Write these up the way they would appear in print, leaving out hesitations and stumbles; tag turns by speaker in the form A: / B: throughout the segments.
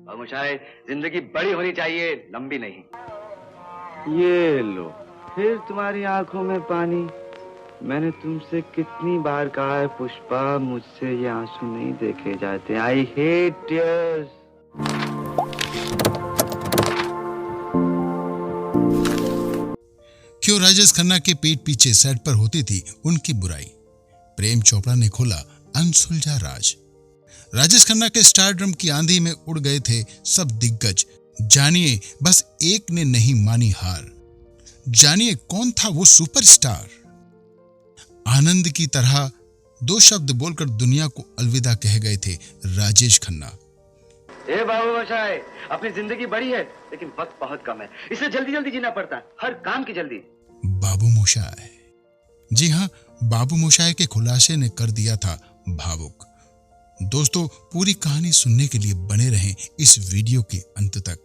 A: खामोशाई, जिंदगी बड़ी होनी चाहिए, लंबी नहीं।
B: ये लो, फिर तुम्हारी आंखों में पानी। मैंने तुमसे कितनी बार कहा है पुष्पा, मुझसे ये आंसू नहीं देखे जाते। I hate tears.
C: क्यों राजेश खन्ना के पीठ पीछे सेट पर होती थी उनकी बुराई? प्रेम चोपड़ा ने खोला अनसुलझा राज। राजेश खन्ना के स्टारडम की आंधी में उड़ गए थे सब दिग्गज। जानिए, बस एक ने नहीं मानी हार। जानिए कौन था वो सुपरस्टार। आनंद की तरह दो शब्द बोलकर दुनिया को अलविदा कह गए थे राजेश खन्ना।
A: ए बाबू मशाई, अपनी जिंदगी बड़ी है लेकिन वक्त बहुत कम है, इसलिए जल्दी जल्दी जीना पड़ता है, हर काम की जल्दी।
C: बाबू मोशाय, जी हाँ, बाबू मोशाय के खुलासे ने कर दिया था भावुक। दोस्तों, पूरी कहानी सुनने के लिए बने रहें इस वीडियो के अंत तक।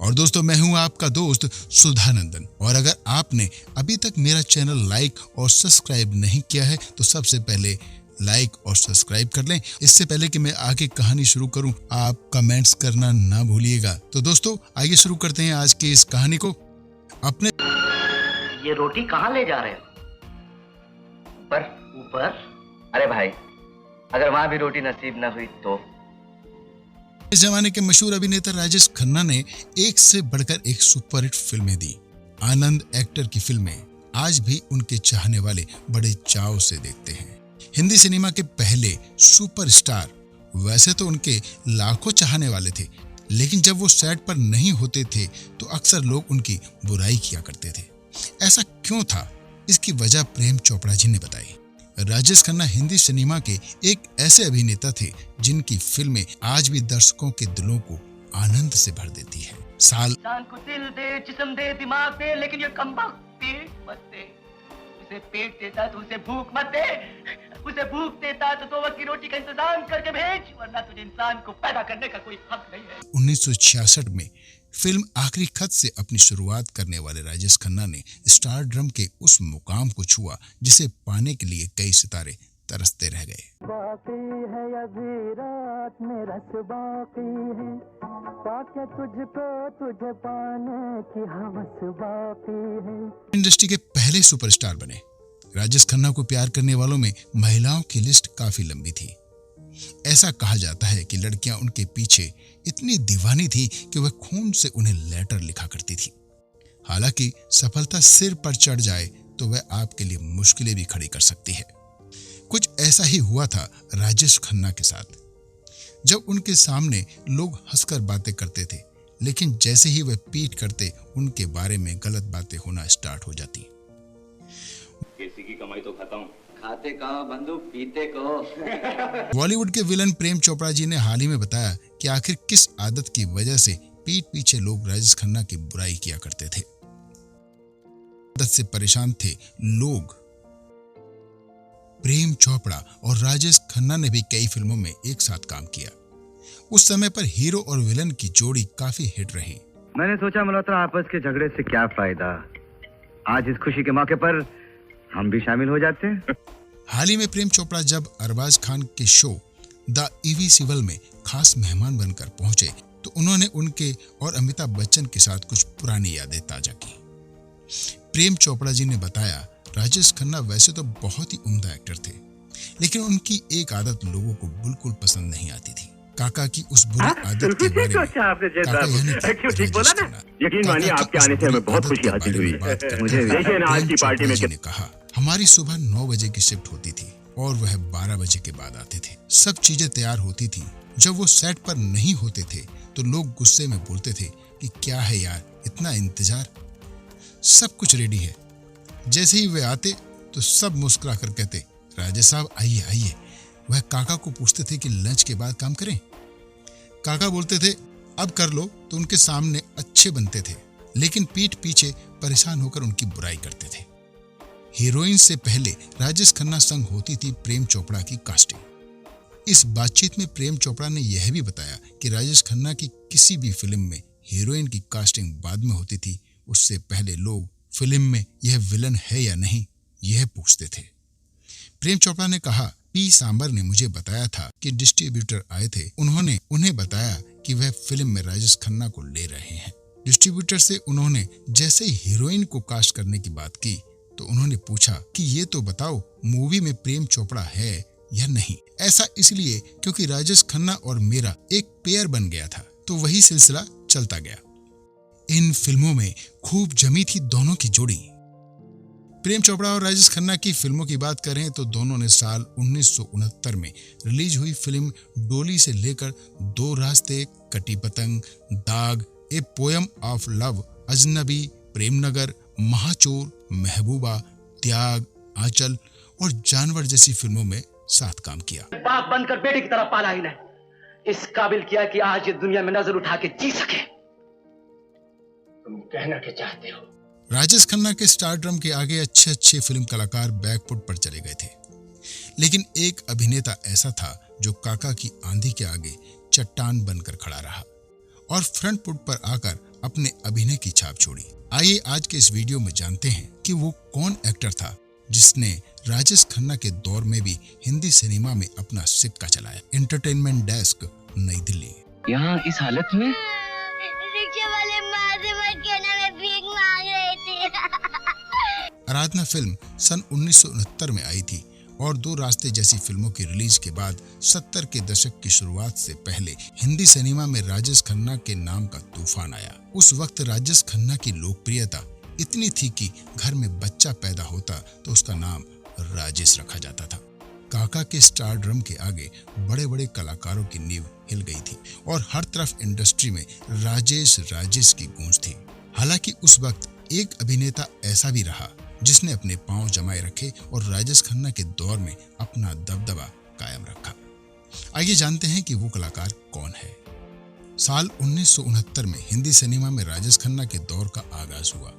C: और दोस्तों, मैं हूं आपका दोस्त सुधानंदन, और अगर आपने अभी तक मेरा चैनल लाइक और सब्सक्राइब नहीं किया है तो सबसे पहले लाइक और सब्सक्राइब कर लें। इससे पहले कि मैं आगे कहानी शुरू करूं, आप कमेंट्स करना ना भूलिएगा। तो दोस्तों, आइए शुरू करते हैं आज की इस कहानी को। अपने
A: ये रोटी कहाँ ले जा रहे हो? ऊपर ऊपर? अरे भाई, अगर वहां भी रोटी नसीब न हुई तो?
C: इस जमाने के मशहूर अभिनेता राजेश खन्ना ने एक से बढ़कर एक सुपरहिट फिल्में दी। आनंद एक्टर की फिल्में आज भी उनके चाहने वाले बड़े चाव से देखते हैं। हिंदी सिनेमा के पहले सुपरस्टार। वैसे तो उनके लाखों चाहने वाले थे, लेकिन जब वो सेट पर नहीं होते थे तो अक्सर लोग उनकी बुराई किया करते थे। ऐसा क्यों था? इसकी वजह प्रेम चोपड़ा जी ने बताई। राजेश खन्ना हिंदी सिनेमा के एक ऐसे अभिनेता थे जिनकी फिल्में आज भी दर्शकों के दिलों को आनंद से भर देती है।
A: इंसान को दिल दे, जिस्म दे, दिमाग दे, लेकिन ये कमबख्त पेट मत दे। उसे पेट देता तो उसे भूख मत दे। उसे भूख देता तो 2 वक्त की रोटी का इंतजाम करके भेज, वरना तुझे इंसान को पैदा करने का कोई हक नहीं है।
C: 1966 में फिल्म आखिरी खत से अपनी शुरुआत करने वाले राजेश खन्ना ने स्टारडम के उस मुकाम को छुआ जिसे पाने के लिए कई सितारे तरसते रह गए।
D: बाकी है अभी रात में रस बाकी है, पाके तुझको तुझे पाने की हवस बाकी है।
C: इंडस्ट्री के पहले सुपरस्टार बने। राजेश खन्ना को प्यार करने वालों में महिलाओं की लिस्ट काफी लंबी थी। ऐसा कहा जाता है कि लड़कियां उनके पीछे इतनी दीवानी थी कि वह खून से उन्हें लेटर लिखा करती थी। हालांकि सफलता सिर पर चढ़ जाए तो वह आपके लिए मुश्किलें भी खड़ी कर सकती है। कुछ ऐसा ही हुआ था राजेश खन्ना के साथ। जब उनके सामने लोग हंसकर बातें करते थे, लेकिन जैसे ही वह पीट करते उनके बारे में गलत बातें होना स्टार्ट हो जाती।
B: किसी की कमाई तो खाता हूँ।
A: खाते कहो बंधु, पीते कहो।
C: बॉलीवुड के विलन प्रेम चोपड़ा जी ने हाल ही में बताया कि आखिर किस आदत की वजह से पीठ पीछे लोग राजेश खन्ना की बुराई किया करते थे। आदत से परेशान थे लोग। प्रेम चोपड़ा और राजेश खन्ना ने भी कई फिल्मों में एक साथ काम किया। उस समय पर हीरो और विलन की जोड़ी काफी हिट रही।
B: मैंने सोचा मल्होत्रा, आपस के झगड़े से क्या फायदा, आज इस खुशी के मौके पर हम भी शामिल हो जाते हैं।
C: हाल ही में प्रेम चोपड़ा जब अरबाज खान के शो द इविसिबल में खास मेहमान बनकर पहुंचे तो उन्होंने उनके और अमिताभ बच्चन के साथ कुछ पुरानी यादें ताजा की। प्रेम चोपड़ा जी ने बताया, राजेश खन्ना वैसे तो बहुत ही उम्दा एक्टर थे, लेकिन उनकी एक आदत लोगों को बिल्कुल पसंद नहीं आती थी। काका की उस बुरी आदत के बारे में
D: ठीक बोला ना? यकीन मानिए, आपके आने से हमें बहुत खुशी हासिल हुई। मुझे देखिए ना, आज की पार्टी में
C: ने कहा, हमारी सुबह 9 बजे की शिफ्ट होती थी और वह 12 बजे के बाद आते थे। सब चीजें तैयार होती थी। जब वो सेट पर नहीं होते थे तो लोग गुस्से में बोलते थे कि क्या है यार, इतना इंतजार, सब कुछ रेडी है। जैसे ही वे आते तो सब मुस्कुरा कर कहते, राजेश साहब आइए आइए। वह काका को पूछते थे कि लंच के बाद काम करें। काका बोलते थे अब कर लो, तो उनके सामने अच्छे बनते थे, लेकिन पीठ पीछे परेशान होकर उनकी बुराई करते थे। हीरोइन से पहले राजेश खन्ना संग होती थी प्रेम चोपड़ा की कास्टिंग। इस बातचीत में प्रेम चोपड़ा ने यह भी बताया कि राजेश खन्ना की किसी भी फिल्म में हीरोइन की कास्टिंग बाद में होती थी, उससे पहले लोग फिल्म में यह विलन है या नहीं यह पूछते थे। प्रेम चोपड़ा ने कहा, पी सांबर ने मुझे बताया था कि डिस्ट्रीब्यूटर आए थे, उन्होंने उन्हें बताया कि वह फिल्म में राजेश खन्ना को ले रहे हैं। डिस्ट्रीब्यूटर से उन्होंने जैसे ही हीरोइन को कास्ट करने की बात की तो उन्होंने पूछा कि ये तो बताओ मूवी में प्रेम चोपड़ा है या नहीं। ऐसा इसलिए क्योंकि राजेश खन्ना और मेरा एक पेयर बन गया था, तो वही सिलसिला चलता गया। इन फिल्मों में खूब जमी थी दोनों की जोड़ी। प्रेम चोपड़ा और राजेश खन्ना की फिल्मों की बात करें तो दोनों ने साल 1969 में रिलीज हुई फिल्म डोली से लेकर दो रास्ते, कटी पतंग, दाग, ए पोयम ऑफ लव, अजनबी, प्रेमनगर, महाचोर, महबूबा, त्याग, आंचल और जानवर जैसी फिल्मों में साथ काम किया।
A: बाप बनकर बेटे की तरह पाला इन्हें, इस काबिल किया कि आज ये दुनिया में नजर उठा के जी सके। तुम कहना क्या चाहते हो?
C: राजेश खन्ना के स्टारडम के आगे अच्छे अच्छे फिल्म कलाकार बैकफुट पर चले गए थे, लेकिन एक अभिनेता ऐसा था जो काका की आंधी के आगे चट्टान बनकर खड़ा रहा और फ्रंट फुट पर आकर अपने अभिनय की छाप छोड़ी। आइए आज के इस वीडियो में जानते हैं कि वो कौन एक्टर था जिसने राजेश खन्ना के दौर में भी हिंदी सिनेमा में अपना सिक्का चलाया। एंटरटेनमेंट डेस्क, नई दिल्ली।
B: यहाँ इस हालत में
E: रिक्शे वाले मारे मत कहना, मैं भीख मांग रही थी।
C: आराधना फिल्म सन 1969 में आई थी और दो रास्ते जैसी फिल्मों की रिलीज के बाद 70 के दशक की शुरुआत से पहले हिंदी सिनेमा में राजेश खन्ना के नाम का तूफान आया। उस वक्त राजेश खन्ना की लोकप्रियता इतनी थी कि घर में बच्चा पैदा होता तो उसका नाम राजेश रखा जाता था। काका के स्टारडम के आगे बड़े बड़े कलाकारों की नींव हिल गई थी और हर तरफ इंडस्ट्री में राजेश राजेश की गूंज थी। हालांकि उस वक्त एक अभिनेता ऐसा भी रहा जिसने अपने पांव जमाए रखे और राजेश खन्ना के दौर में अपना दबदबा कायम रखा। आइए जानते हैं कि वो कलाकार कौन है। साल 1969 में हिंदी सिनेमा में राजेश खन्ना के दौर का आगाज हुआ।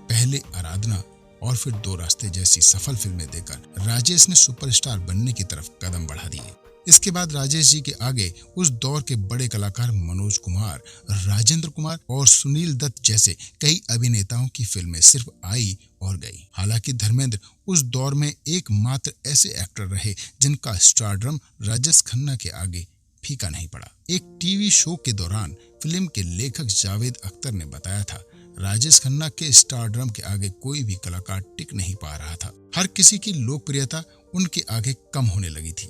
C: पहले आराधना और फिर दो रास्ते जैसी सफल फिल्में देकर राजेश ने सुपरस्टार बनने की तरफ कदम बढ़ा दिए। इसके बाद राजेश जी के आगे उस दौर के बड़े कलाकार मनोज कुमार, राजेंद्र कुमार और सुनील दत्त जैसे कई अभिनेताओं की फिल्में सिर्फ आई और गई। हालांकि धर्मेंद्र उस दौर में एकमात्र ऐसे एक्टर रहे जिनका स्टारडम राजेश खन्ना के आगे फीका नहीं पड़ा। एक टीवी शो के दौरान फिल्म के लेखक जावेद अख्तर ने बताया था, राजेश खन्ना के स्टारडम के आगे कोई भी कलाकार टिक नहीं पा रहा था। हर किसी की लोकप्रियता उनके आगे कम होने लगी थी।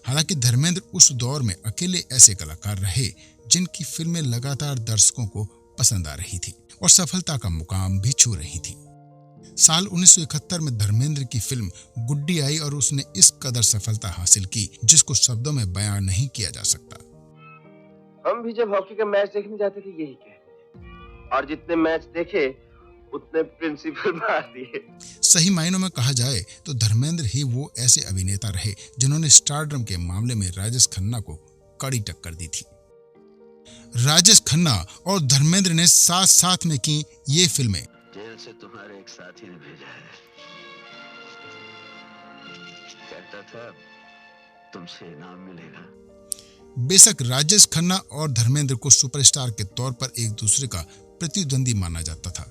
C: हालांकि धर्मेंद्र उस दौर में अकेले ऐसे कलाकार रहे जिनकी फिल्में लगातार दर्शकों को पसंद आ रही थी और सफलता का मुकाम भी छू रही थी। साल 1971 में धर्मेंद्र की फिल्म गुड्डी आई और उसने इस कदर सफलता हासिल की जिसको शब्दों में बयां नहीं किया जा सकता।
B: हम भी जब हॉकी का मैच देखने जाते थे यही कहते थे, और जितने मैच देखे उतने प्रिंसिपल मार दिए।
C: सही मायनों में कहा जाए तो धर्मेंद्र ही वो ऐसे अभिनेता रहे जिन्होंने स्टारडम के मामले में राजेश खन्ना को कड़ी टक्कर दी थी। राजेश खन्ना और धर्मेंद्र ने साथ साथ में की ये फिल्में।
F: जेल से तुम्हारे एक साथी ने भेजा है, कहता था तुमसे इनाम मिलेगा।
C: बेशक राजेश खन्ना और धर्मेंद्र को सुपरस्टार के तौर पर एक दूसरे का प्रतिद्वंदी माना जाता था,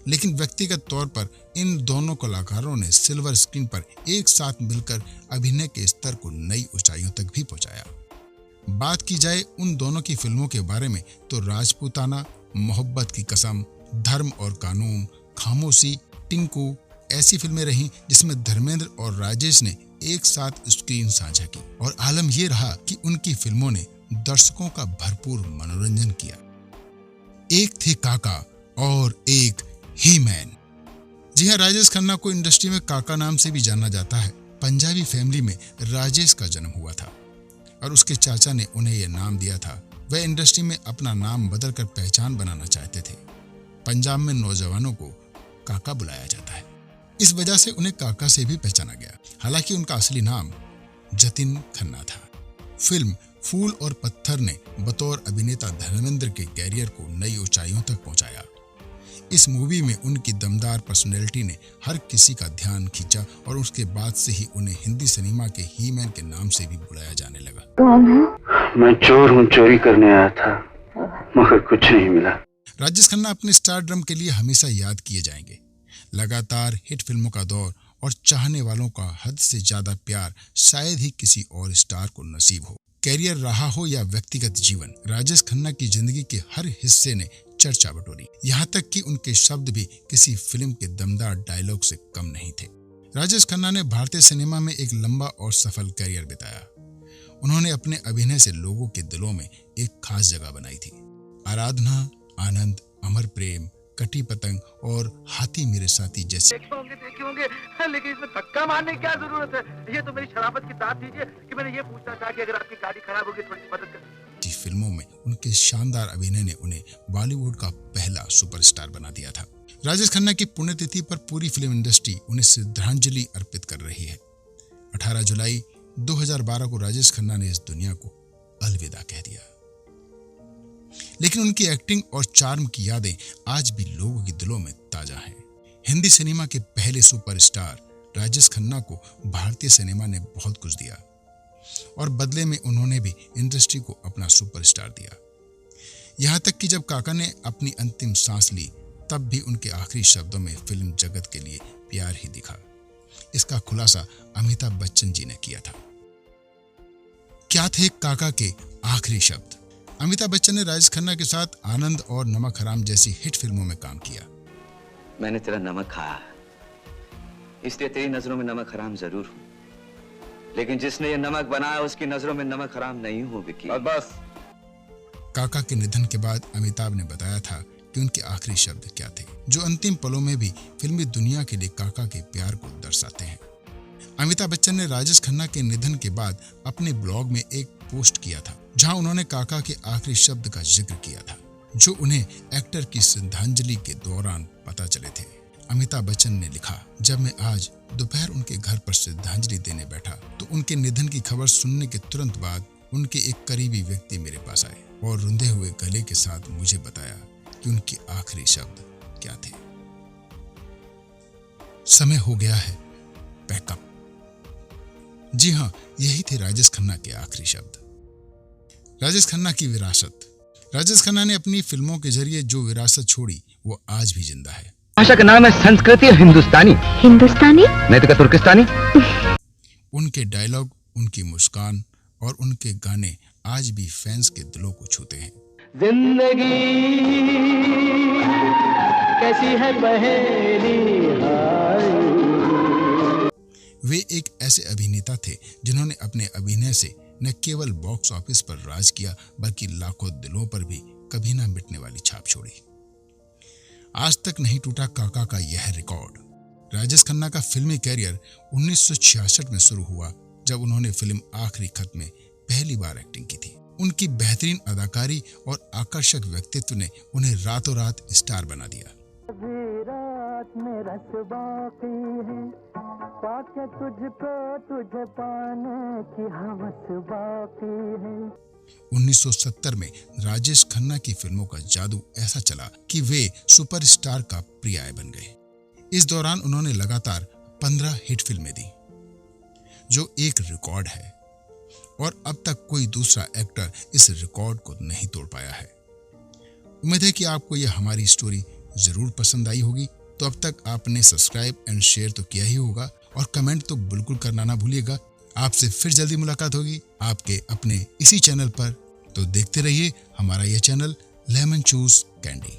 C: लेकिन व्यक्तिगत तौर पर इन दोनों कलाकारों ने सिल्वर स्क्रीन पर एक साथ मिलकर अभिनय के स्तर को नई ऊंचाइयों तक भी पहुंचाया। बात की जाए उन दोनों की फिल्मों के बारे में तो राजपूताना, मोहब्बत की कसम, धर्म और कानून, खामोशी, टिंकू ऐसी फिल्में रहीं जिसमें धर्मेंद्र और राजेश ने एक साथ स्क्रीन साझा की और आलम यह रहा कि उनकी फिल्मों ने दर्शकों का भरपूर मनोरंजन किया। एक थे काका और एक ही मैन। जी हाँ, राजेश खन्ना को इंडस्ट्री में काका नाम से भी जाना जाता है। पंजाबी फैमिली में राजेश का जन्म हुआ था और उसके चाचा ने उन्हें यह नाम दिया था। वह इंडस्ट्री में अपना नाम बदलकर पहचान बनाना चाहते थे। पंजाब में नौजवानों को काका बुलाया जाता है, इस वजह से उन्हें काका से भी पहचाना गया। हालांकि उनका असली नाम जतिन खन्ना था। फिल्म फूल और पत्थर ने बतौर अभिनेता धर्मेंद्र के कैरियर को नई ऊंचाइयों तक पहुंचाया। इस मूवी में उनकी दमदार पर्सनैलिटी ने हर किसी का ध्यान खींचा और उसके बाद से ही उन्हें हिंदी सिनेमा के ही मैन के नाम से भी बुलाया जाने लगा।
E: कौन है?
B: मैं चोर हूँ, चोरी करने आया था मगर कुछ नहीं मिला।
C: राजेश खन्ना अपने स्टारडम के लिए हमेशा याद किए जाएंगे। लगातार हिट फिल्मों का दौर और चाहने वालों का हद से ज्यादा प्यार शायद ही किसी और स्टार को नसीब हो। कैरियर रहा हो या व्यक्तिगत जीवन, राजेश खन्ना की जिंदगी के हर हिस्से ने चर्चा बटोरी। यहाँ तक कि उनके शब्द भी किसी फिल्म के दमदार डायलॉग से कम नहीं थे। राजेश खन्ना ने भारतीय सिनेमा में एक लंबा और सफल कैरियर बिताया। उन्होंने अपने अभिनय से लोगों के दिलों में एक खास जगह बनाई थी। आराधना, आनंद, अमर प्रेम, कटी पतंग और हाथी मेरे साथी जैसे
B: देखे होंगे, लेकिन इसमें धक्का मारने की क्या जरूरत है? ये तो मेरी शराफत की दाद दीजिए कि मैंने ये पूछना चाहा कि अगर आपकी गाड़ी खराब होगी थोड़ी मदद कर।
C: फिल्मों में उनके शानदार अभिनय ने उन्हें बॉलीवुड का पहला सुपरस्टार बना दिया था। राजेश खन्ना की पुण्यतिथि पर पूरी फिल्म इंडस्ट्री उन्हें श्रद्धांजलि अर्पित कर रही है। 18 जुलाई 2012 को राजेश खन्ना ने इस दुनिया को अलविदा कह दिया। लेकिन उनकी एक्टिंग और चार्म की यादें आज भी लोगों के दिलों में ताजा हैं। हिंदी सिनेमा के पहले सुपरस्टार राजेश खन्ना को भारतीय सिनेमा ने बहुत कुछ दिया और बदले में उन्होंने भी इंडस्ट्री को अपना सुपरस्टार दिया। यहाँ तक कि जब काका ने अपनी अंतिम सांस ली तब भी उनके आखिरी शब्दों में फिल्म जगत के लिए प्यार ही दिखा। इसका खुलासा अमिताभ बच्चन जी ने किया था। क्या थे काका के आखिरी शब्द? अमिताभ बच्चन ने राजेश खन्ना के साथ आनंद और नमक हराम जैसी हिट फिल्मों में काम किया।
B: मैंने तेरा नमक खाया, इसलिए तेरी नजरों में नमक हराम जरूर हूं, लेकिन जिसने ये नमक बनाया उसकी नजरों में नमक हराम नहीं हूं विकी। बस।
C: काका के निधन के बाद अमिताभ ने बताया था कि उनके आखिरी शब्द क्या थे, जो अंतिम पलों में भी फिल्मी दुनिया के लिए काका के प्यार को दर्शाते हैं। अमिताभ बच्चन ने राजेश खन्ना के निधन के बाद अपने ब्लॉग में एक पोस्ट किया था जहां उन्होंने काका के आखिरी शब्द का जिक्र किया था, जो उन्हें एक्टर की श्रद्धांजलि के दौरान पता चले थे। अमिताभ बच्चन ने लिखा, जब मैं आज दोपहर उनके घर पर श्रद्धांजलि देने बैठा तो उनके निधन की खबर सुनने के तुरंत बाद उनके एक करीबी व्यक्ति मेरे पास आए और रुंधे हुए गले के साथ मुझे बताया कि उनके आखिरी शब्द क्या थे। समय हो गया है, पैकअप। जी हाँ, यही थे राजेश खन्ना के आखिरी शब्द। राजेश खन्ना की विरासत। राजेश खन्ना ने अपनी फिल्मों के जरिए जो विरासत छोड़ी वो आज भी जिंदा है।
G: भाषा का नाम है संस्कृति और हिंदुस्तानी।
E: हिंदुस्तानी?
G: नहीं तो क्या तुर्किस्तानी?
C: उनके डायलॉग, उनकी मुस्कान और उनके गाने आज भी फैंस के दिलों को छूते हैं।
D: जिंदगी कैसी है पहेली हाय।
C: वे एक ऐसे अभिनेता थे जिन्होंने अपने अभिनय से न केवल बॉक्स ऑफिस पर राज किया बल्कि लाखों दिलों पर भी कभी ना मिटने वाली छाप छोड़ी। आज तक नहीं टूटा काका का यह रिकॉर्ड। राजेश खन्ना का फिल्मी कैरियर 1966 में शुरू हुआ जब उन्होंने फिल्म आखिरी खत में पहली बार एक्टिंग की थी। उनकी बेहतरीन अदाकारी और आकर्षक व्यक्तित्व ने उन्हें रातों रात स्टार बना दिया।
D: रात में रस बाकी है, पाके तुझको तुझे पाने की हवस बाकी है।
C: 1970 में राजेश खन्ना की फिल्मों का जादू ऐसा चला कि वे सुपरस्टार का पर्याय बन गए। इस दौरान उन्होंने लगातार 15 हिट फिल्में दी, जो एक रिकॉर्ड है और अब तक कोई दूसरा एक्टर इस रिकॉर्ड को नहीं तोड़ पाया है। उम्मीद है कि आपको यह हमारी स्टोरी जरूर पसंद आई होगी। तो अब तक आपने सब्सक्राइब एंड शेयर तो किया ही होगा और कमेंट तो बिल्कुल करना ना भूलिएगा। आपसे फिर जल्दी मुलाकात होगी आपके अपने इसी चैनल पर। तो देखते रहिए हमारा यह चैनल लेमन चूस कैंडी।